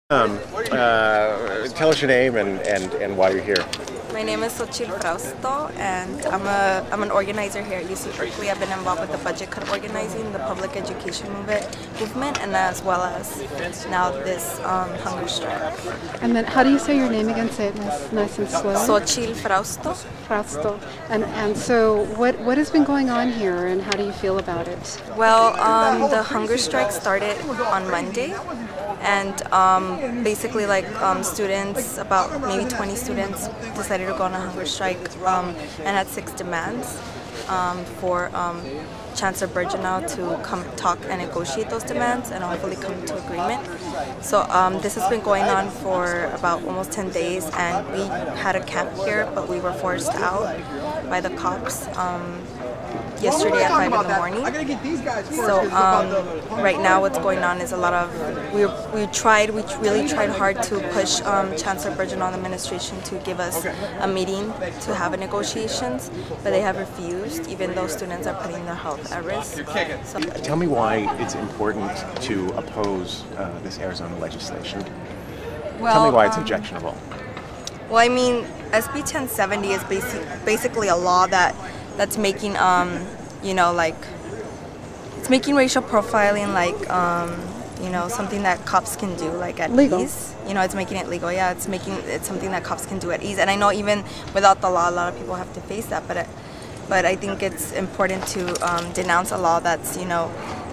Tell us your name and why you're here. My name is Solchi Frausto, and I'm an organizer here at UC Berkeley. I've been involved with the budget cut organizing, the public education movement, and as well as now this hunger strike. And then, how do you say your name again? Say it nice and slow. Solchi Frausto. Frausto. And so, what has been going on here, and how do you feel about it? Well, the hunger strike started on Monday, and basically, students, about maybe 20 students, decided to go on a hunger strike and had 6 demands for Chancellor Bergenau to come talk and negotiate those demands and hopefully come to agreement. So this has been going on for about almost 10 days, and we had a camp here, but we were forced out by the cops yesterday at 5 in the morning. So right now what's going on is a lot of, we really tried hard to push Chancellor Bergenau and the administration to give us a meeting to have a negotiations, but they have refused, even though students are putting their health at risk. So, tell me why it's important to oppose this Arizona legislation. well, Tell me why it's objectionable. Well, I mean, SB 1070 is basically a law that's making, it's making racial profiling something that cops can do at legal. Ease. It's making it legal. Yeah, it's something that cops can do at ease. And I know even without the law, a lot of people have to face that. But I think it's important to denounce a law that's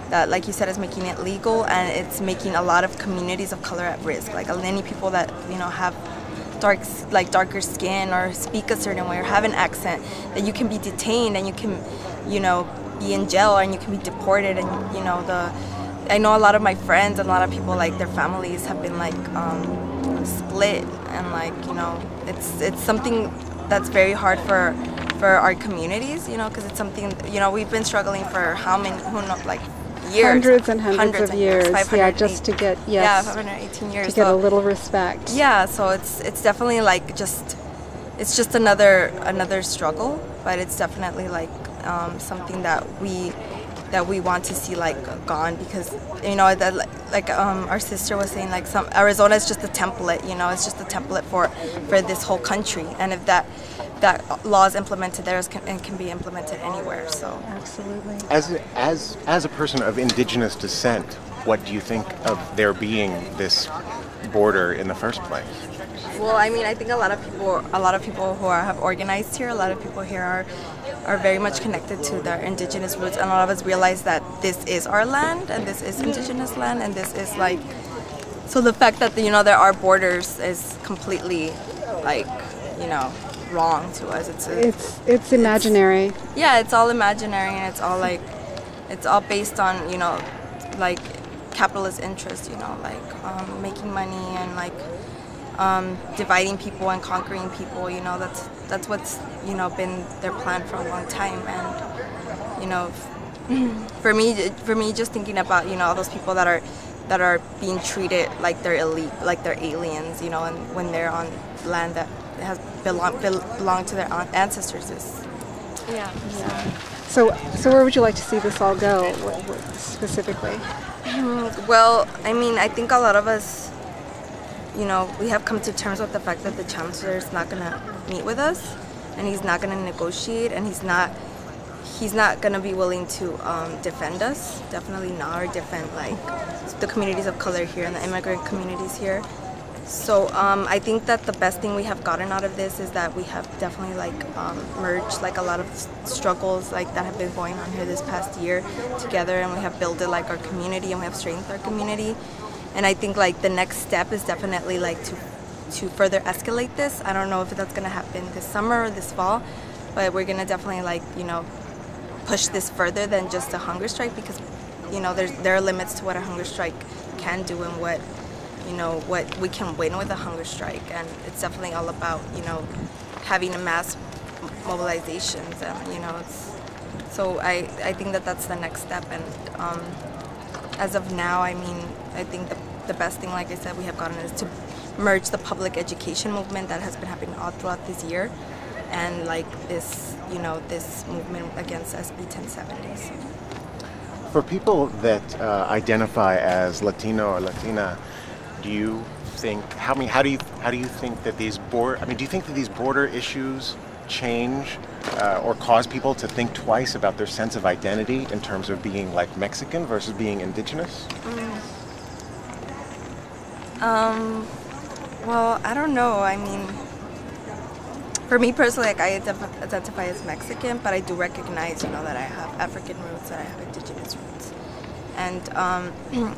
that, like you said, is making it legal, and it's making a lot of communities of color at risk. Like many people that have darker skin or speak a certain way or have an accent, that you can be detained and you can be in jail and you can be deported. And I know a lot of my friends and a lot of people, their families have been split, and it's something that's very hard for our communities, because it's something we've been struggling for years, hundreds and hundreds of years, just to get 518 years to get a little respect. Yeah, so it's definitely it's just another struggle, but it's definitely something that we want to see gone, because our sister was saying, Arizona is just a template, it's just a template for this whole country, and if that law is implemented there, it can be implemented anywhere. So absolutely. As a person of indigenous descent, what do you think of there being this border in the first place? Well, I mean, I think a lot of people who have organized here, a lot of people here are very much connected to their indigenous roots, and a lot of us realize that this is our land, and this is indigenous land, and this is so the fact that there are borders is completely wrong to us. It's imaginary. It's all imaginary, and it's all based on capitalist interest, making money and dividing people and conquering people. That's what's been their plan for a long time. And for me just thinking about all those people that are being treated like they're elite, like they're aliens, and when they're on land that has belonged to their ancestors. So where would you like to see this all go, specifically? Well, I mean, I think a lot of us, we have come to terms with the fact that the chancellor is not going to meet with us, and he's not going to negotiate, and he's not going to be willing to defend us, definitely not, or defend the communities of color here and the immigrant communities here. So I think that the best thing we have gotten out of this is that we have definitely merged a lot of struggles that have been going on here this past year together, and we have built our community, and we have strengthened our community. And I think the next step is definitely to further escalate this. I don't know if that's going to happen this summer or this fall, but we're going to definitely push this further than just a hunger strike, because there are limits to what a hunger strike can do and what we can win with a hunger strike. And it's definitely all about having a mass mobilizations, and so I think that's the next step. And as of now, I mean, I think the best thing, like I said, we have gotten is to merge the public education movement that has been happening all throughout this year, and this this movement against SB 1070. For people that identify as Latino or Latina, do you think? How do you think that these do you think that these border issues change or cause people to think twice about their sense of identity in terms of being like Mexican versus being indigenous? Well, I don't know. I mean, for me personally, like, I identify as Mexican, but I do recognize, that I have African roots, that I have indigenous roots. And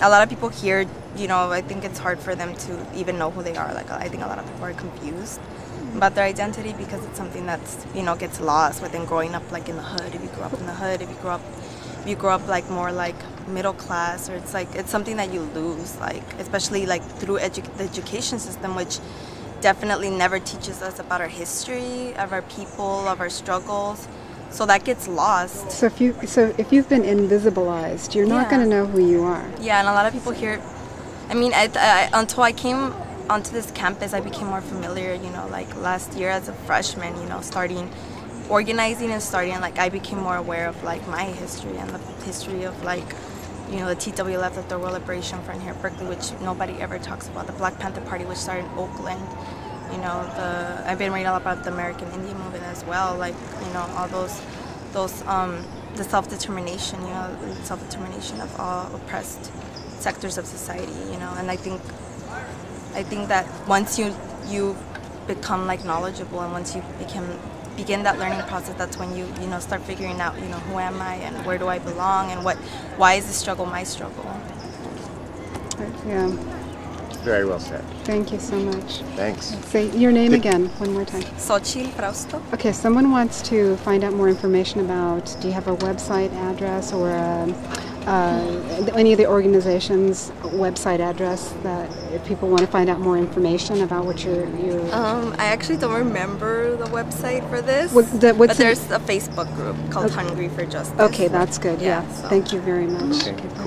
a lot of people here, I think it's hard for them to even know who they are. Like, I think a lot of people are confused about their identity because it's something that's, gets lost within growing up, like, in the hood. If you grew up in the hood, if you grow up like more like middle class, or it's something that you lose, like, especially like through the education system, which definitely never teaches us about our history, of our people, of our struggles. So that gets lost. So if you've been invisibilized, you're not going to know who you are. Yeah, and a lot of people here, I mean, until I came onto this campus, I became more familiar, like last year as a freshman, starting organizing and starting, like, I became more aware of like my history and the history of like, the TWLF, the Third World Liberation Front here at Berkeley, which nobody ever talks about. The Black Panther Party, which started in Oakland. I've been reading a lot about the American Indian movement as well. Like, all those the self-determination, the self-determination of all oppressed sectors of society, And I think that once you become like knowledgeable, and once you begin that learning process, that's when you start figuring out, who am I and where do I belong, and why is this struggle my struggle? Yeah. Very well said. Thank you so much. Thanks. Say your name again one more time. Solchi Frausto. Okay, someone wants to find out more information about, do you have a website address or any of the organization's website address that if people want to find out more information about what you're I actually don't remember the website for this, but there's a Facebook group called Hungry for Justice. Okay, that's good. Yeah. So. Thank you very much. Okay. Cool.